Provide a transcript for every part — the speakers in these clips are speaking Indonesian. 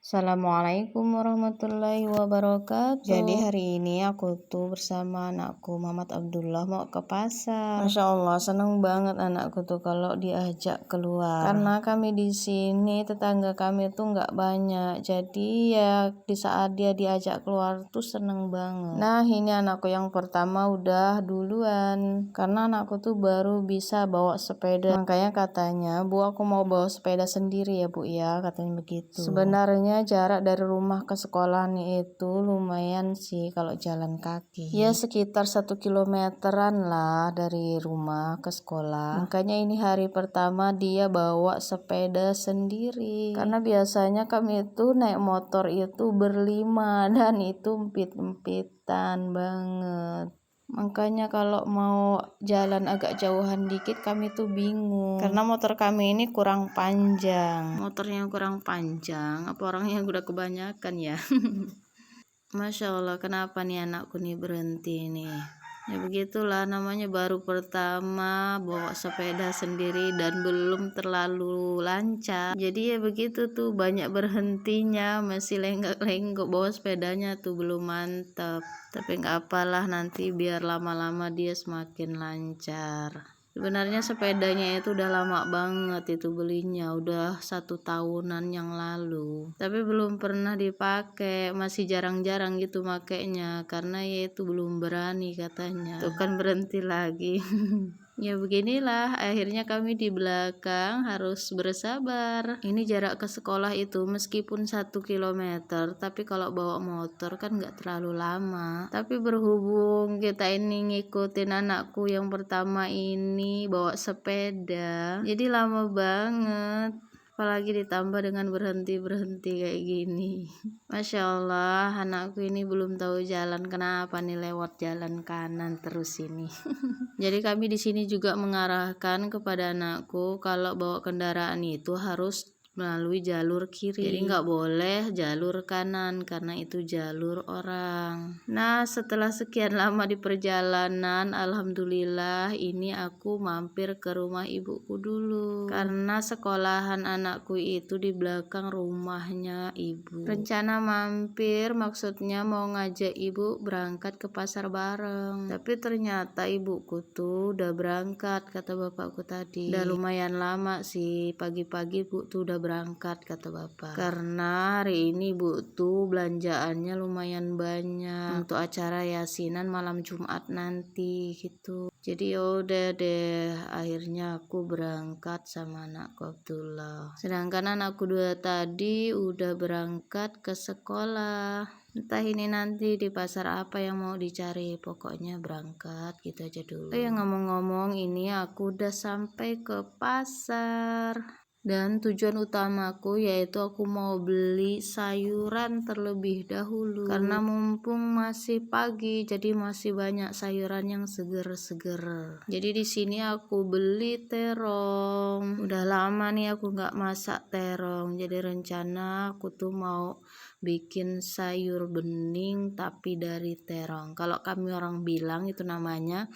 Assalamualaikum warahmatullahi wabarakatuh. Jadi hari ini aku tuh bersama anakku Muhammad Abdullah mau ke pasar. Masya Allah seneng banget anakku tuh kalau diajak keluar. Karena kami di sini tetangga kami tuh nggak banyak. Jadi ya di saat dia diajak keluar tuh seneng banget. Nah ini anakku yang pertama udah duluan. Karena anakku tuh baru bisa bawa sepeda. Makanya katanya, Bu aku mau bawa sepeda sendiri ya Bu ya, katanya begitu. Sebenarnya jarak dari rumah ke sekolahan itu lumayan sih kalau jalan kaki. Ya sekitar 1 kilometeran lah dari rumah ke sekolah. Makanya ini hari pertama dia bawa sepeda sendiri. Karena biasanya kami itu naik motor itu berlima dan itu empit-empitan banget. Makanya kalau mau jalan agak jauhan dikit kami tuh bingung. Karena motor kami ini kurang panjang. Motornya kurang panjang, apa orangnya udah kebanyakan ya? Masya Allah, kenapa nih anakku nih berhenti nih? Ya begitulah namanya baru pertama bawa sepeda sendiri dan belum terlalu lancar. Jadi ya begitu tuh banyak berhentinya, masih lenggak-lenggok bawa sepedanya tuh belum mantap. Tapi nggak apalah nanti biar lama-lama dia semakin lancar. Sebenarnya sepedanya itu udah lama banget itu belinya, udah 1 tahunan yang lalu. Tapi belum pernah dipakai, masih jarang-jarang gitu makainya karena ya itu belum berani katanya. Tuh kan berhenti lagi. Ya beginilah, akhirnya kami di belakang harus bersabar. Ini jarak ke sekolah itu meskipun 1 kilometer, tapi kalau bawa motor kan nggak terlalu lama. Tapi berhubung kita ini ngikutin anakku yang pertama ini bawa sepeda, jadi lama banget. Apalagi ditambah dengan berhenti-berhenti kayak gini. Masya Allah, anakku ini belum tahu jalan, kenapa nih lewat jalan kanan terus ini. Jadi kami di sini juga mengarahkan kepada anakku kalau bawa kendaraan itu harus melalui jalur kiri. Jadi nggak boleh jalur kanan karena itu jalur orang. Nah setelah sekian lama di perjalanan, alhamdulillah ini aku mampir ke rumah ibuku dulu. Karena sekolahan anakku itu di belakang rumahnya ibu. Rencana mampir maksudnya mau ngajak ibu berangkat ke pasar bareng. Tapi ternyata ibuku tuh udah berangkat kata bapakku tadi. Udah lumayan lama sih, pagi-pagi bu tuh udah berangkat kata bapak. Karena hari ini bu tuh belanjaannya lumayan banyak untuk acara yasinan malam Jumat nanti gitu. Jadi yaudah deh, akhirnya aku berangkat sama anakku Abdullah. Sedangkan anakku dua tadi udah berangkat ke sekolah. Entah ini nanti di pasar apa yang mau dicari, pokoknya berangkat gitu aja dulu. Ya ngomong-ngomong ini aku udah sampai ke pasar. Dan tujuan utamaku yaitu aku mau beli sayuran terlebih dahulu. Karena mumpung masih pagi, jadi masih banyak sayuran yang seger-seger. Jadi di sini aku beli terong. Udah lama nih aku nggak masak terong. Jadi rencana aku tuh mau bikin sayur bening tapi dari terong. Kalau kami orang bilang itu namanya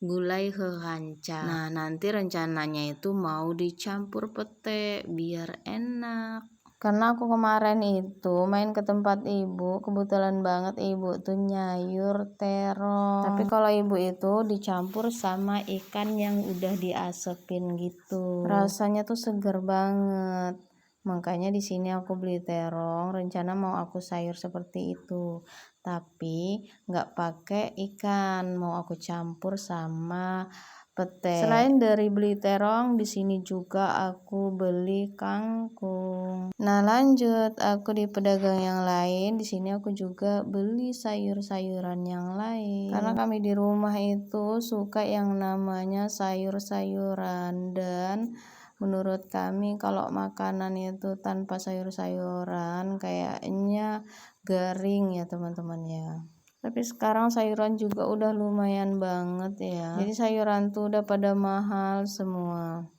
gulai heranca. Nah nanti rencananya itu mau dicampur pete biar enak. Karena aku kemarin itu main ke tempat ibu, kebetulan banget ibu tuh nyayur terong. Tapi kalau ibu itu dicampur sama ikan yang udah diasepin gitu. Rasanya tuh seger banget. Makanya di sini aku beli terong, rencana mau aku sayur seperti itu. Tapi nggak pakai ikan, mau aku campur sama pete. Selain dari beli terong, di sini juga aku beli kangkung. Nah lanjut, aku di pedagang yang lain, di sini aku juga beli sayur-sayuran yang lain. Karena kami di rumah itu suka yang namanya sayur-sayuran dan menurut kami kalau makanan itu tanpa sayur-sayuran kayaknya garing ya teman-teman ya. Tapi sekarang sayuran juga udah lumayan banget ya. Jadi sayuran tuh udah pada mahal semua.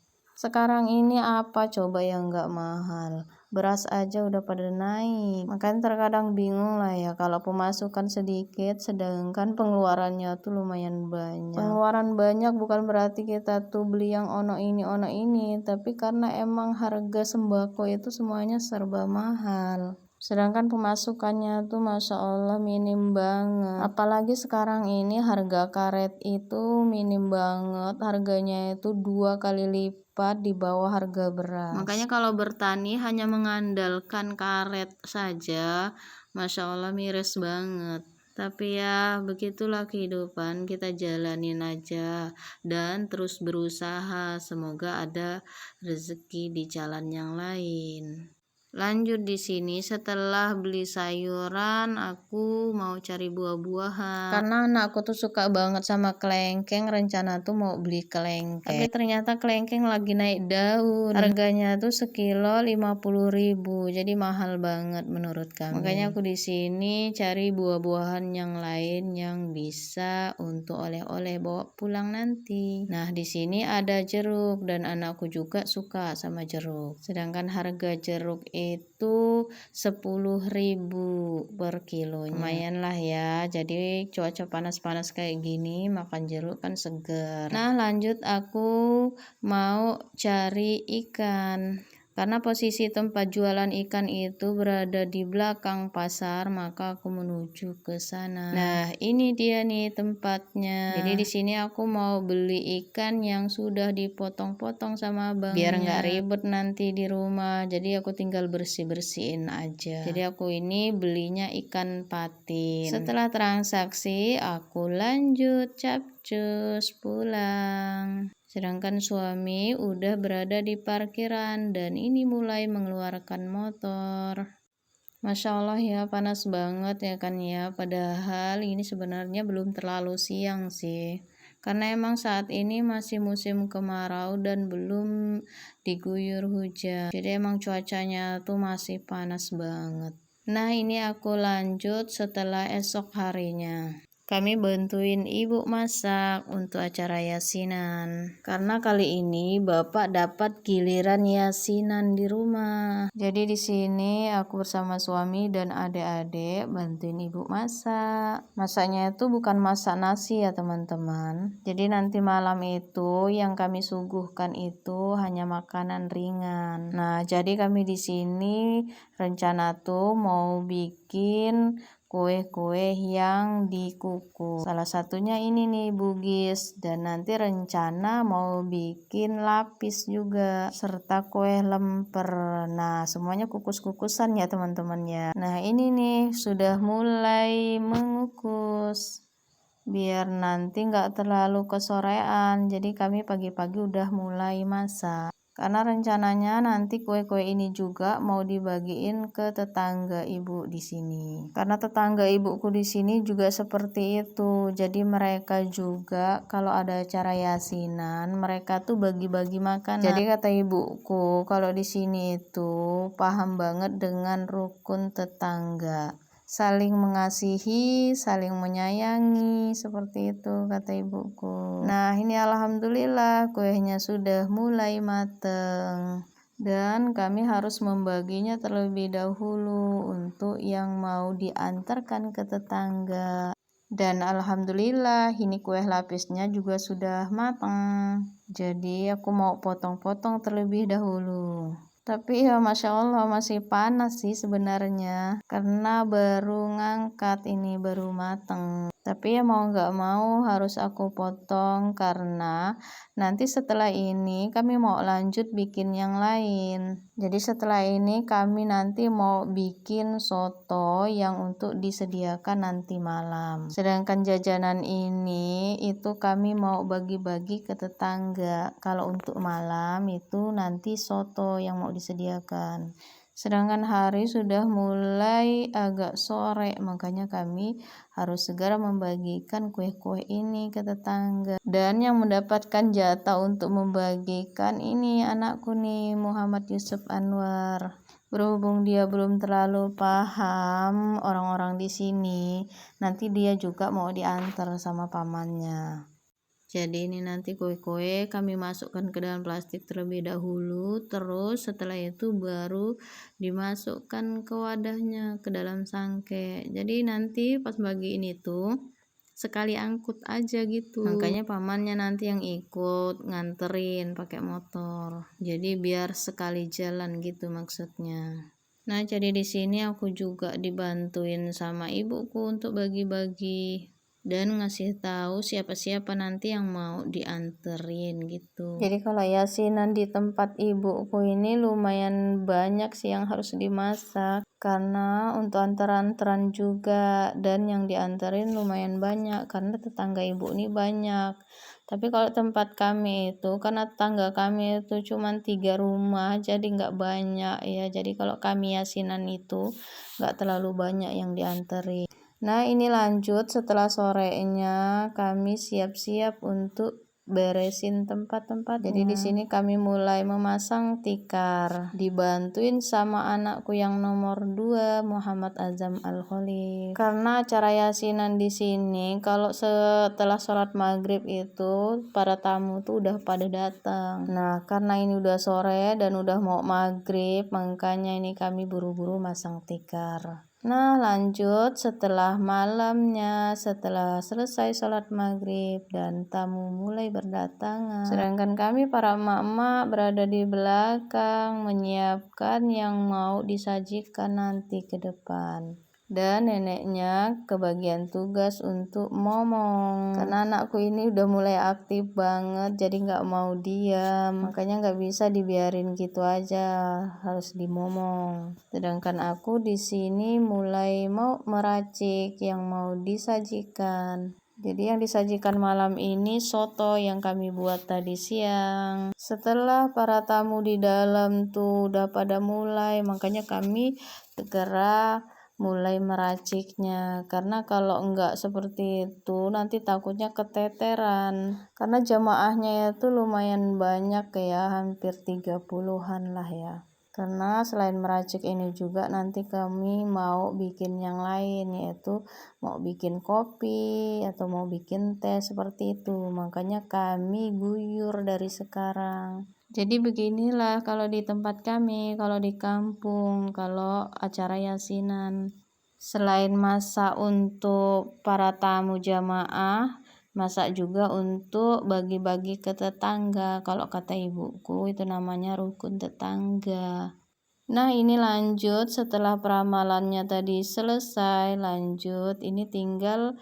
Sekarang ini apa coba yang nggak mahal? Beras aja udah pada naik. Makanya terkadang bingung lah ya kalau pemasukan sedikit sedangkan pengeluarannya tuh lumayan banyak. Pengeluaran banyak bukan berarti kita tuh beli yang ono ini, tapi karena emang harga sembako itu semuanya serba mahal. Sedangkan pemasukannya tuh Masya Allah minim banget. Apalagi sekarang ini harga karet itu minim banget. Harganya itu 2 kali lipat di bawah harga beras. Makanya kalau bertani hanya mengandalkan karet saja, Masya Allah miris banget. Tapi ya begitulah kehidupan, kita jalanin aja dan terus berusaha. Semoga ada rezeki di jalan yang lain. Lanjut di sini, setelah beli sayuran, aku mau cari buah-buahan. Karena anakku tuh suka banget sama kelengkeng, rencana tuh mau beli kelengkeng. Tapi ternyata kelengkeng lagi naik daun. Harganya tuh sekilo 50.000, jadi mahal banget menurut kami. Makanya aku di sini cari buah-buahan yang lain yang bisa untuk oleh-oleh bawa pulang nanti. Nah, di sini ada jeruk dan anakku juga suka sama jeruk. Sedangkan harga jeruk itu 10.000 per kilonya. Lumayan lah ya, jadi cuaca panas-panas kayak gini makan jeruk kan segar. Nah lanjut, aku mau cari ikan. Karena posisi tempat jualan ikan itu berada di belakang pasar, maka aku menuju ke sana. Nah, ini dia nih tempatnya. Jadi di sini aku mau beli ikan yang sudah dipotong-potong sama abangnya. Biar nggak ribet nanti di rumah. Jadi aku tinggal bersih-bersihin aja. Jadi aku ini belinya ikan patin. Setelah transaksi, aku lanjut capcus pulang. Sedangkan suami udah berada di parkiran dan ini mulai mengeluarkan motor. Masya Allah ya, panas banget ya kan ya. Padahal ini sebenarnya belum terlalu siang sih. Karena emang saat ini masih musim kemarau dan belum diguyur hujan. Jadi emang cuacanya tuh masih panas banget. Nah ini aku lanjut setelah esok harinya. Kami bantuin ibu masak untuk acara yasinan. Karena kali ini bapak dapat giliran yasinan di rumah. Jadi di sini aku bersama suami dan adik-adik bantuin ibu masak. Masaknya itu bukan masak nasi ya teman-teman. Jadi nanti malam itu yang kami suguhkan itu hanya makanan ringan. Nah, jadi kami di sini rencana tuh mau bikin kue-kue yang dikukus. Salah satunya ini nih bugis, dan nanti rencana mau bikin lapis juga serta kue lemper. Nah, semuanya kukus-kukusan ya teman-teman ya. Nah, ini nih sudah mulai mengukus biar nanti nggak terlalu kesorean. Jadi kami pagi-pagi udah mulai masak. Karena rencananya nanti kue-kue ini juga mau dibagiin ke tetangga ibu di sini. Karena tetangga ibuku di sini juga seperti itu. Jadi mereka juga kalau ada acara yasinan, mereka tuh bagi-bagi makanan. Jadi kata ibuku, kalau di sini itu paham banget dengan rukun tetangga. Saling mengasihi, saling menyayangi, seperti itu kata ibuku. Nah, ini alhamdulillah kuenya sudah mulai mateng. Dan kami harus membaginya terlebih dahulu untuk yang mau diantarkan ke tetangga. Dan alhamdulillah ini kue lapisnya juga sudah matang. Jadi aku mau potong-potong terlebih dahulu. Tapi ya Masya Allah masih panas sih sebenarnya, karena baru ngangkat ini, baru mateng. Tapi ya mau nggak mau harus aku potong karena nanti setelah ini kami mau lanjut bikin yang lain. Jadi setelah ini kami nanti mau bikin soto yang untuk disediakan nanti malam. Sedangkan jajanan ini itu kami mau bagi-bagi ke tetangga. Kalau untuk malam itu nanti soto yang mau disediakan. Sedangkan hari sudah mulai agak sore, makanya kami harus segera membagikan kue-kue ini ke tetangga. Dan yang mendapatkan jatah untuk membagikan ini anakku nih, Muhammad Yusuf Anwar. Berhubung dia belum terlalu paham orang-orang di sini, nanti dia juga mau diantar sama pamannya. Jadi ini nanti kue-kue kami masukkan ke dalam plastik terlebih dahulu, terus setelah itu baru dimasukkan ke wadahnya, ke dalam sangke. Jadi nanti pas bagiin itu sekali angkut aja gitu. Makanya pamannya nanti yang ikut nganterin pakai motor. Jadi biar sekali jalan gitu maksudnya. Nah, jadi di sini aku juga dibantuin sama ibuku untuk bagi-bagi dan ngasih tahu siapa-siapa nanti yang mau dianterin gitu. Jadi kalau yasinan di tempat ibuku ini lumayan banyak sih yang harus dimasak karena untuk antar-antaran juga, dan yang dianterin lumayan banyak karena tetangga ibu ini banyak. Tapi kalau tempat kami itu, karena tetangga kami itu cuma 3 rumah, jadi nggak banyak ya. Jadi kalau kami yasinan itu nggak terlalu banyak yang dianteri. Nah, ini lanjut setelah sorenya kami siap-siap untuk beresin tempat-tempat. Jadi di sini kami mulai memasang tikar, dibantuin sama anakku yang nomor 2, Muhammad Azam Al-Khalil. Karena acara yasinan di sini kalau setelah sholat maghrib itu para tamu tuh udah pada datang. Nah, karena ini udah sore dan udah mau maghrib, makanya ini kami buru-buru masang tikar. Nah, lanjut setelah malamnya, setelah selesai sholat maghrib dan tamu mulai berdatangan, sedangkan kami para emak-emak berada di belakang menyiapkan yang mau disajikan nanti ke depan. Dan neneknya kebagian tugas untuk momong karena anakku ini udah mulai aktif banget, jadi nggak mau diam, makanya nggak bisa dibiarin gitu aja, harus dimomong. Sedangkan aku di sini mulai mau meracik yang mau disajikan. Jadi yang disajikan malam ini soto yang kami buat tadi siang. Setelah para tamu di dalam tuh udah pada mulai, makanya kami segera mulai meraciknya, karena kalau enggak seperti itu nanti takutnya keteteran karena jamaahnya itu lumayan banyak ya, hampir 30-an lah ya. Karena selain meracik ini juga nanti kami mau bikin yang lain, yaitu mau bikin kopi atau mau bikin teh seperti itu, makanya kami guyur dari sekarang. Jadi beginilah kalau di tempat kami, kalau di kampung, kalau acara yasinan. Selain masak untuk para tamu jamaah, masak juga untuk bagi-bagi ke tetangga. Kalau kata ibuku itu namanya rukun tetangga. Nah, ini lanjut setelah peramalannya tadi selesai, lanjut ini tinggal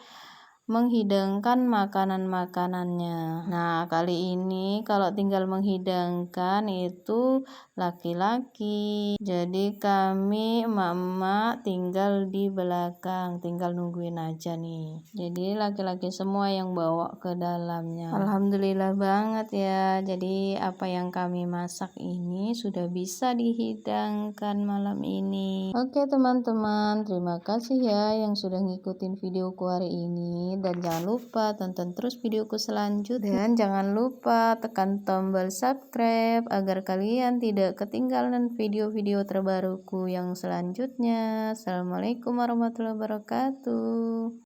menghidangkan makanan-makanannya. Nah, kali ini kalau tinggal menghidangkan itu laki-laki. Jadi kami emak-emak tinggal di belakang, tinggal nungguin aja nih. Jadi laki-laki semua yang bawa ke dalamnya. Alhamdulillah banget ya. Jadi apa yang kami masak ini sudah bisa dihidangkan malam ini. Oke teman-teman, terima kasih ya yang sudah ngikutin videoku hari ini. Dan jangan lupa tonton terus videoku selanjutnya. Dan jangan lupa tekan tombol subscribe agar kalian tidak ketinggalan video-video terbaruku yang selanjutnya. Assalamualaikum warahmatullahi wabarakatuh.